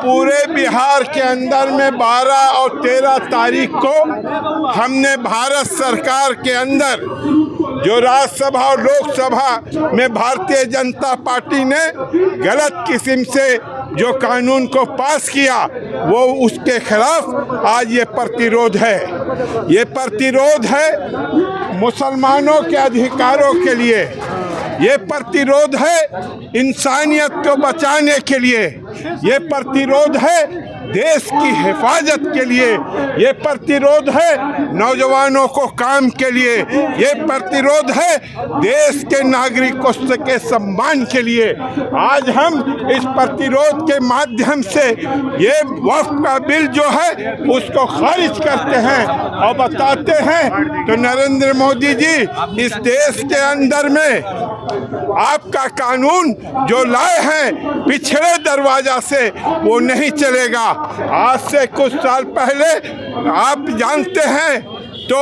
पूरे बिहार के अंदर में 12 और 13 तारीख को हमने भारत सरकार के अंदर जो राज्यसभा और लोकसभा में भारतीय जनता पार्टी ने गलत किस्म से जो कानून को पास किया, वो उसके खिलाफ आज ये प्रतिरोध है। ये प्रतिरोध है मुसलमानों के अधिकारों के लिए, ये प्रतिरोध है इंसानियत को बचाने के लिए, ये प्रतिरोध है देश की हिफाजत के लिए, ये प्रतिरोध है नौजवानों को काम के लिए, ये प्रतिरोध है देश के नागरिकों के सम्मान के लिए। आज हम इस प्रतिरोध के माध्यम से ये वक्फ का बिल जो है उसको खारिज करते हैं और बताते हैं तो नरेंद्र मोदी जी, इस देश के अंदर में आपका कानून जो लाए हैं पिछड़े दरवाजा से, वो नहीं चलेगा। आज से कुछ साल पहले आप जानते हैं तो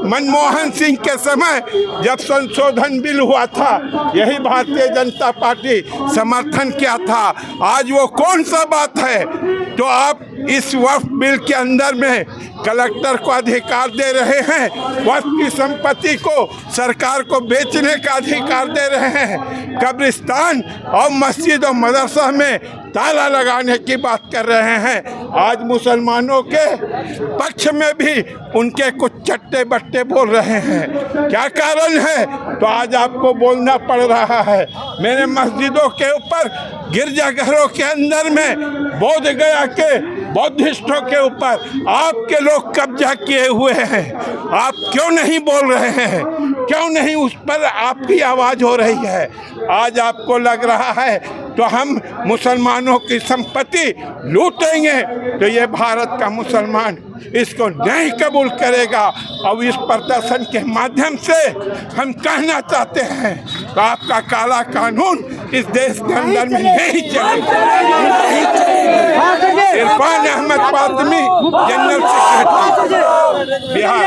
मनमोहन सिंह के समय जब संशोधन बिल हुआ था, यही भारतीय जनता पार्टी समर्थन किया था। आज वो कौन सा बात है? तो आप इस वक्फ बिल के अंदर में कलेक्टर को अधिकार दे रहे हैं, वक्फ की संपत्ति को सरकार को बेचने का अधिकार दे रहे हैं, कब्रिस्तान और मस्जिद और मदरसा में ताला लगाने की बात कर रहे हैं। आज मुसलमानों के पक्ष में भी उनके कुछ चट्टे बट्टे बोल रहे हैं। क्या कारण है? तो आज आपको बोलना पड़ रहा है। मेरे मस्जिदों के ऊपर, गिरजाघरों के अंदर में बोध गया के बौद्धिस्टों के ऊपर आपके लोग कब्जा किए हुए हैं। आप क्यों नहीं बोल रहे हैं? क्यों नहीं उस पर आपकी आवाज़ हो रही है? आज आपको लग रहा है तो हम मुसलमानों की संपत्ति लूटेंगे, तो ये भारत का मुसलमान इसको नहीं कबूल करेगा। और इस प्रदर्शन के माध्यम से हम कहना चाहते हैं तो आपका काला कानून इस देश के अंदर में नहीं चलेगा। Irfan Ahmad Fatmi, general secretary, Bihar.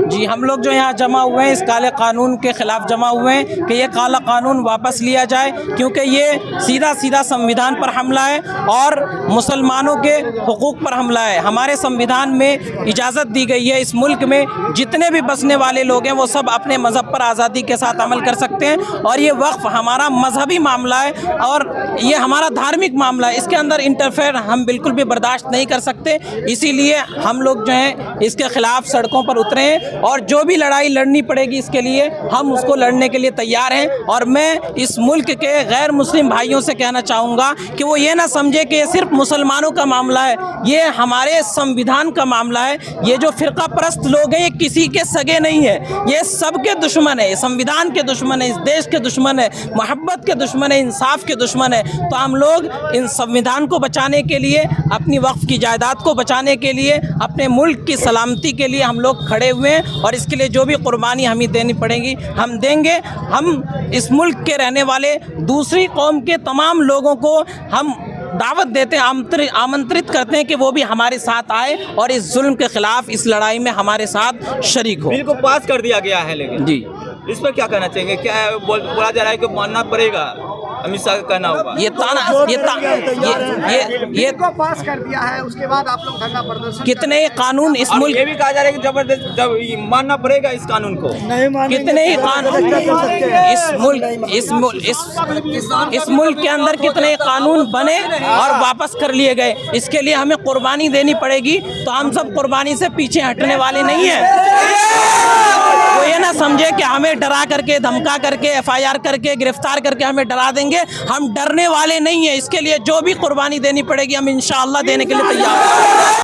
जी, हम लोग जो यहाँ जमा हुए हैं इस काले कानून के खिलाफ जमा हुए हैं कि ये काला कानून वापस लिया जाए, क्योंकि ये सीधा सीधा संविधान पर हमला है और मुसलमानों के हुकूक पर हमला है। हमारे संविधान में इजाज़त दी गई है इस मुल्क में जितने भी बसने वाले लोग हैं वो सब अपने मज़हब पर आज़ादी के साथ अमल कर सकते हैं, और ये वक्फ हमारा मजहबी मामला है और ये हमारा धार्मिक मामला है। इसके अंदर इंटरफेयर हम बिल्कुल भी बर्दाश्त नहीं कर सकते। इसीलिए हम लोग जो हैं इसके खिलाफ सड़कों पर उतरे हैं और जो भी लड़ाई लड़नी पड़ेगी इसके लिए हम उसको लड़ने के लिए तैयार हैं। और मैं इस मुल्क के गैर मुस्लिम भाइयों से कहना चाहूँगा कि वो ये ना समझे कि ये सिर्फ मुसलमानों का मामला है, ये हमारे संविधान का मामला है। ये जो फ़िरका परस्त लोग हैं ये किसी के सगे नहीं है, ये सबके दुश्मन है, संविधान के दुश्मन है, इस देश के दुश्मन है, मोहब्बत के दुश्मन है, इंसाफ के दुश्मन है। तो हम लोग इन संविधान को बचाने के लिए, अपनी वक्फ की जायदाद को बचाने के लिए, अपने मुल्क की सलामती के लिए हम लोग खड़े हुए हैं और इसके लिए जो भी कुर्बानी हमें देनी पड़ेगी हम देंगे। हम इस मुल्क के रहने वाले दूसरी कौम के तमाम लोगों को हम दावत देते हैं, आमंत्रित करते हैं कि वो भी हमारे साथ आए और इस जुल्म के खिलाफ इस लड़ाई में हमारे साथ शरीक हो। बिल को पास कर दिया गया है, लेकिन जी इस पर क्या कहना चाहेंगे? क्या बोला जा रहा है कि मानना पड़ेगा, अमित शाह का कहना होगा। ये को पास कर दिया है, उसके बाद आप लोग धरना प्रदर्शन कितने कानून इस मुल्क, ये भी कहा जा रहा है कि जबरदस्त जब मानना पड़ेगा इस कानून को, कितने ही कानून इस मुल्क के अंदर कितने कानून बने और वापस कर लिए गए। इसके लिए हमें कुर्बानी देनी पड़ेगी, तो हम सब कुर्बानी से पीछे हटने वाले नहीं हैं। वो ये ना समझे कि हमें डरा करके, धमका करके, FIR करके, गिरफ्तार करके हमें डरा देंगे। हम डरने वाले नहीं हैं। इसके लिए जो भी कुर्बानी देनी पड़ेगी हम इंशाअल्लाह देने के लिए तैयार हैं।